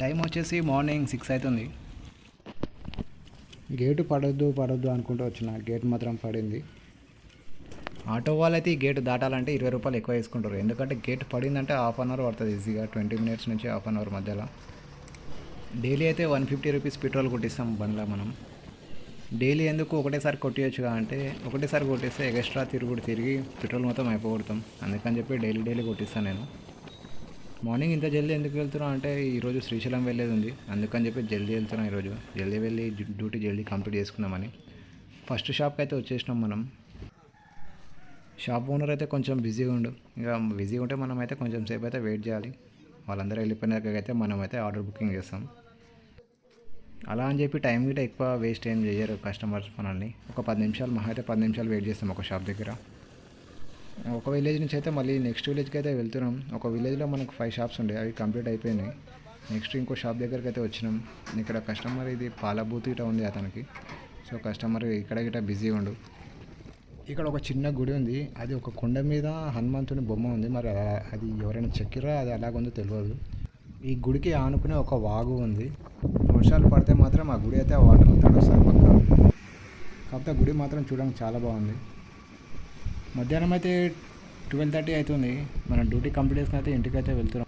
Time వచ్చేసి morning 6 అవుతుంది. Gate పడొద్దు అనుకుంటూ వచ్చిన గేట్ మాత్రం పడింది. ఆటో వాళ్ళైతే ఈ గేట్ దాటాలంటే 20 రూపాయలు ఎక్కువ వేసుకుంటారు. ఎందుకంటే గేట్ పడిందంటే హాఫ్ అన్ అవర్ పడుతుంది ఈజీగా, 20 మినిట్స్ నుంచి హాఫ్ అన్ అవర్ మధ్యలో. డైలీ అయితే 150 రూపీస్ పెట్రోల్ కొట్టిస్తాం బండ్లో మనం. డైలీ ఎందుకు ఒకటేసారి కొట్టియచ్చుగా అంటే ఒకటేసారి కొట్టేస్తే ఎక్స్ట్రా తిరిగి పెట్రోల్ మొత్తం అయిపోగొడతాం. అందుకని చెప్పి డైలీ కొట్టిస్తాను నేను. మార్నింగ్ ఇంత జల్దీ ఎందుకు వెళ్తున్నాం అంటే ఈరోజు శ్రీశైలం వెళ్ళేది ఉంది, అందుకని చెప్పి జల్దీ వెళ్తున్నాం. ఈరోజు జల్దీ వెళ్ళి డ్యూటీ జల్దీ కంప్లీట్ చేసుకుందామని. ఫస్ట్ షాప్కి అయితే వచ్చేసినాం మనం. షాప్ ఓనర్ అయితే కొంచెం బిజీగా ఇక బిజీగా ఉంటే మనం అయితే కొంచెం సేపు అయితే వెయిట్ చేయాలి. వాళ్ళందరూ వెళ్ళిపోయినాకైతే మనం అయితే ఆర్డర్ బుకింగ్ చేస్తాం. అలా అని చెప్పి టైం గిట్ట ఎక్కువ వేస్ట్ ఏం చేయరు కస్టమర్స్ మనల్ని. ఒక 10 నిమిషాలు మహా అయితే 10 నిమిషాలు వెయిట్ చేస్తాం ఒక షాప్ దగ్గర. ఒక విలేజ్ నుంచి అయితే మళ్ళీ నెక్స్ట్ విలేజ్కి అయితే వెళ్తున్నాం. ఒక విలేజ్లో మనకు 5 షాప్స్ ఉండే, అవి కంప్లీట్ అయిపోయినాయి. నెక్స్ట్ ఇంకో షాప్ దగ్గరికి అయితే వచ్చినాం. ఇక్కడ కస్టమర్ ఇది పాల బూత్ గిట్ట ఉంది అతనికి. సో కస్టమర్ ఇక్కడ గిట్ట బిజీ ఉండు. ఇక్కడ ఒక చిన్న గుడి ఉంది, అది ఒక కొండ మీద హనుమంతుని బొమ్మ ఉంది. మరి అది ఎవరైనా చెక్కిరా అది అలాగుందో తెలియదు. ఈ గుడికి ఆనుకునే ఒక వాగు ఉంది. వర్షాలు పడితే మాత్రం ఆ గుడి అయితే ఆ వాటర్లో తడుస్తారు పక్క. కాకపోతే గుడి మాత్రం చూడడానికి చాలా బాగుంది. మధ్యాహ్నం అయితే 12:30 అవుతుంది. మనం డ్యూటీ కంప్లీట్ చేసుకుని అయితే ఇంటికి అయితే వెళ్తున్నాం.